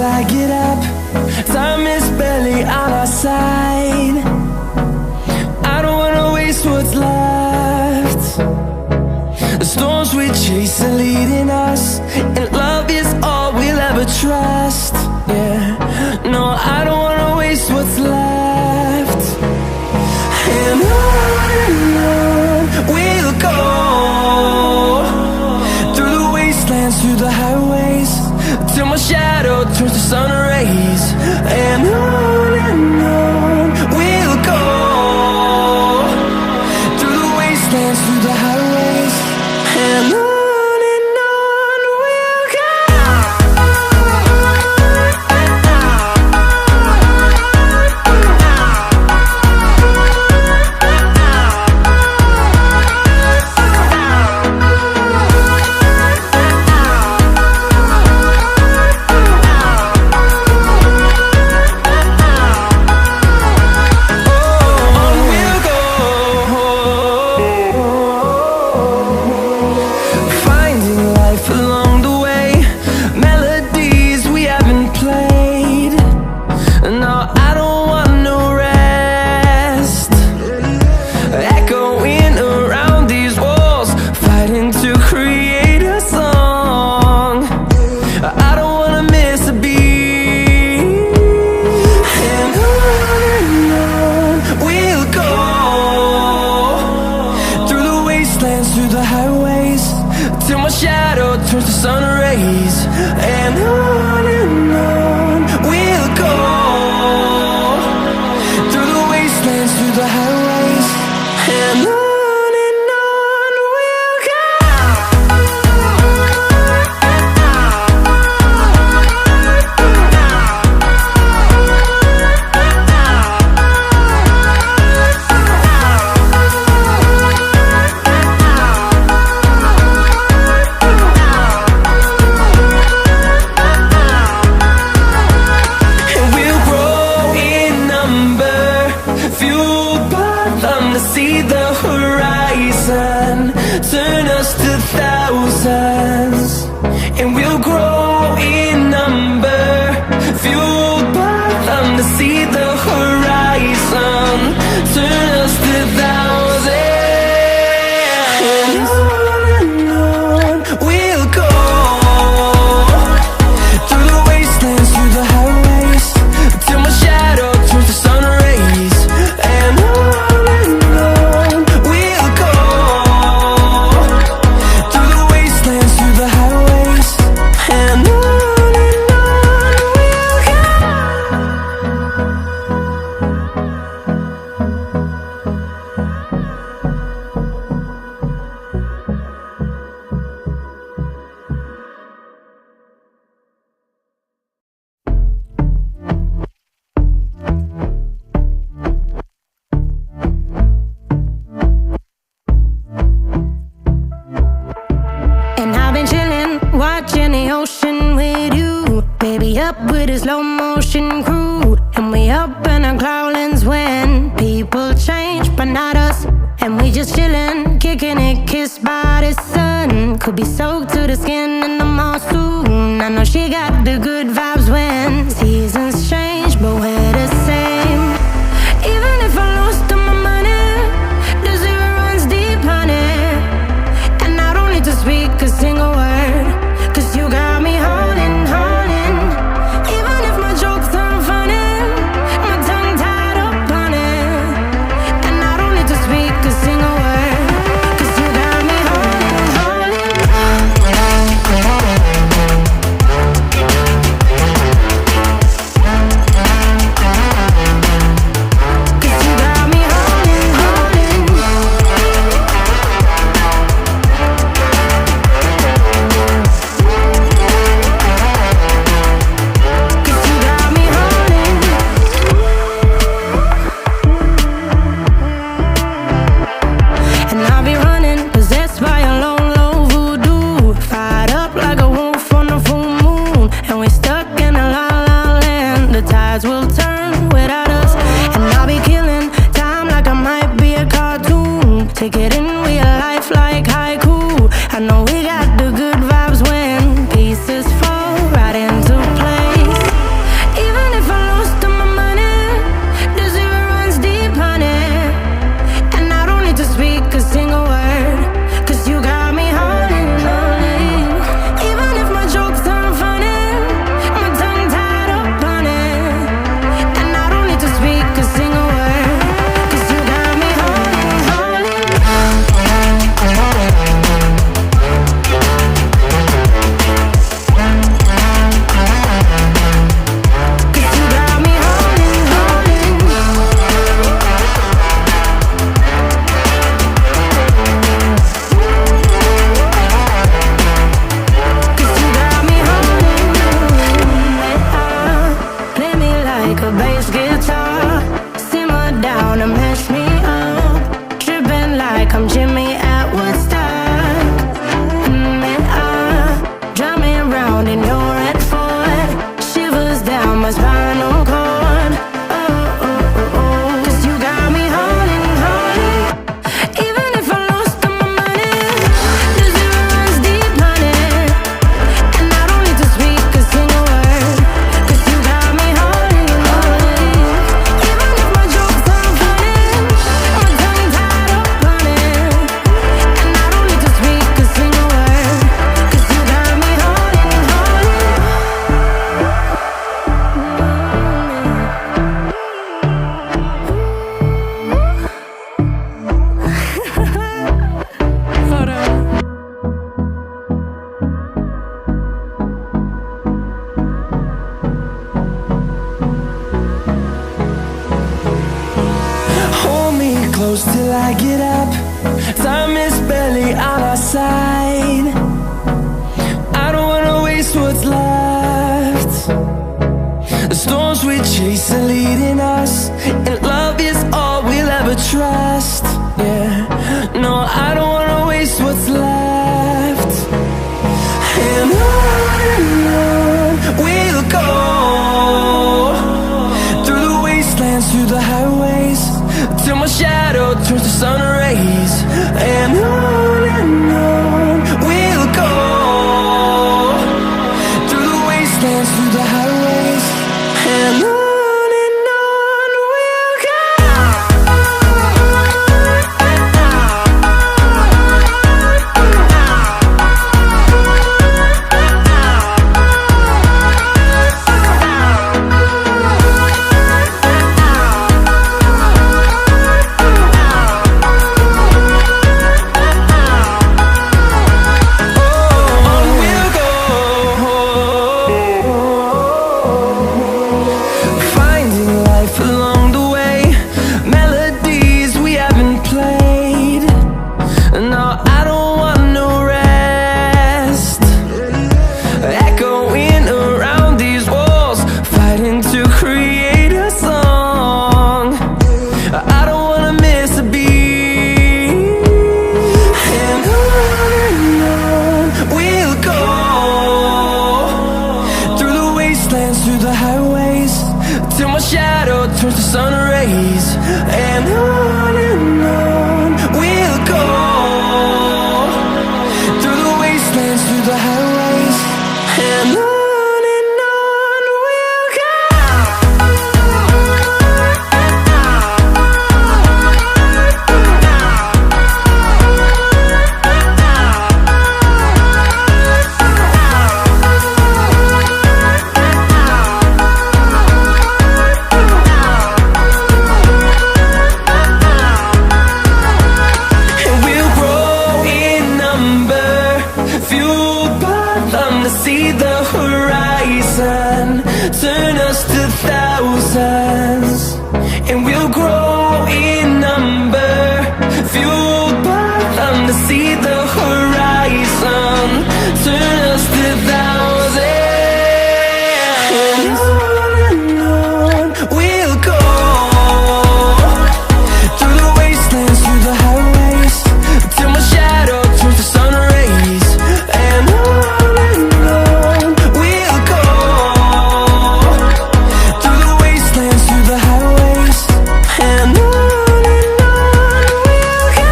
till I get up. Time is barely on our side. I don't wanna waste what's left. The storms we chase are leading us, and love is all we'll ever trust. Yeah, no, I don't wanna waste what's left. And on we'll go, through the wastelands, through the highways, till my shadow turns to sun rays. And on we'll go, through the wastelands, through the highways, and on. Take it in real life like haiku. I know we got the good vibes when pieces fall right into place. I'm Jimmy at Woodstock. And I drive me around in your red Ford. Shivers down my spinal cord. Oh, oh, oh, oh. 'Cause you got me holding, holding. Even if I lost all my money, the zero runs deep, honey. And I don't need to speak a single word, 'cause you got me holding, holding. Even if my jokes aren't funny, my tongue tied up on it. And I don't need to speak a single word, 'cause you got me holding, holding. Hold on. Hold me close till I get up. Time is barely on our side. I don't wanna waste what's left. The storms we chase are leading us, and love is all we'll ever trust. Yeah, no, I don't wanna waste what's left. And on we'll go, through the wastelands, through the highways, till my shadow turns to sun rays. And on we'll go, through the wastelands, through the highways. And on we'll go. Finding life along the way, melodies we haven't played. No, I don't want no rest. Echoing around these walls, fighting to create a song. I don't wanna miss a beat. And on we'll go, through the wastelands, through the highways, till my shadow turns to sun rays. And on we'll go, through the wastelands, through the highways. And on we'll go. And we'll grow in number, fueled by them to see the horizon, turn us to thousands. And we'll grow in number, fueled by them to see the horizon, turn us to thousands. And on we'll go, through the wastelands, through the highways, till my shadow turns to sun rays. And on we'll go, through the wastelands, through the highways. And on we'll go.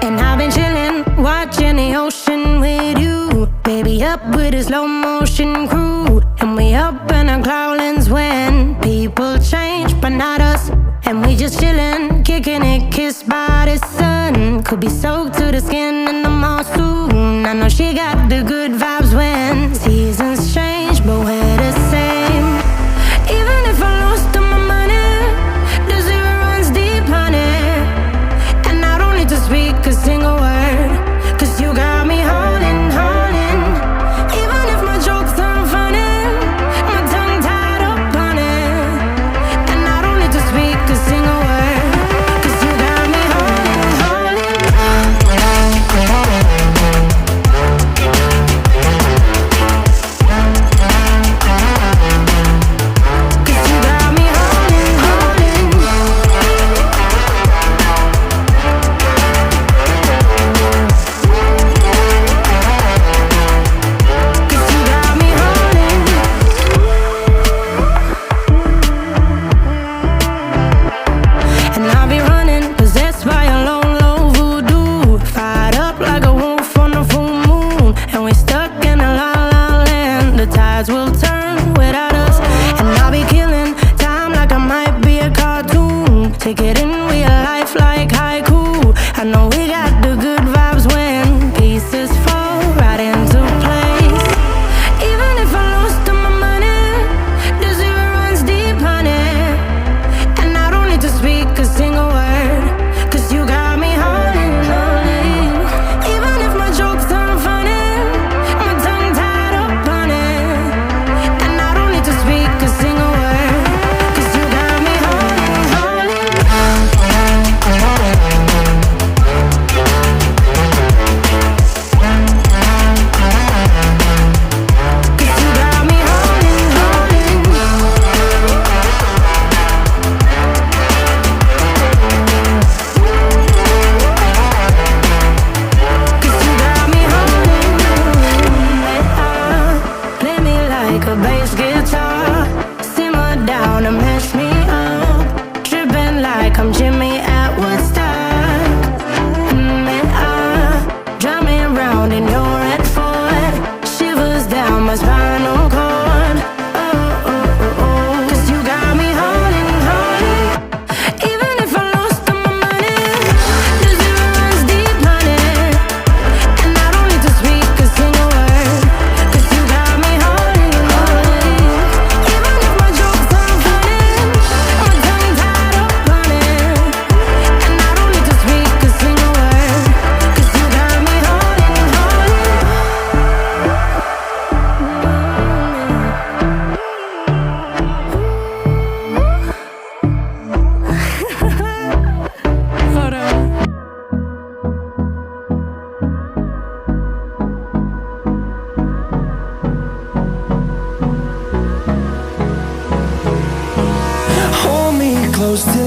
And I've been chillin', watching the ocean with you. Baby, up with a slow motion crew. And we up in our cloudlands when people change, but not us. And we just chillin', kicking it, kissed by the sun. Could be soaked to the skin in the monsoon. I know she got the good vibes when seasons change, but we're the same. Even if I lost all my money, the zero runs deep, honey. And I don't need to speak a single word, 'cause you got me holding, holding. Even if my jokes aren't funny,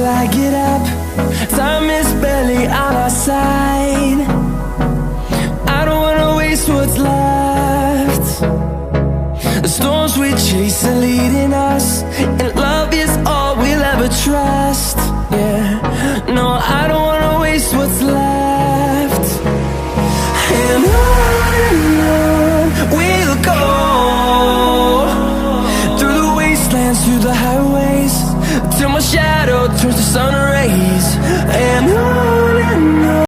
till I get up. Time is barely on our side. I don't wanna waste what's left. The storms we chase are leading us, and love is all we'll ever trust. Yeah, no, I don't wanna waste what's left.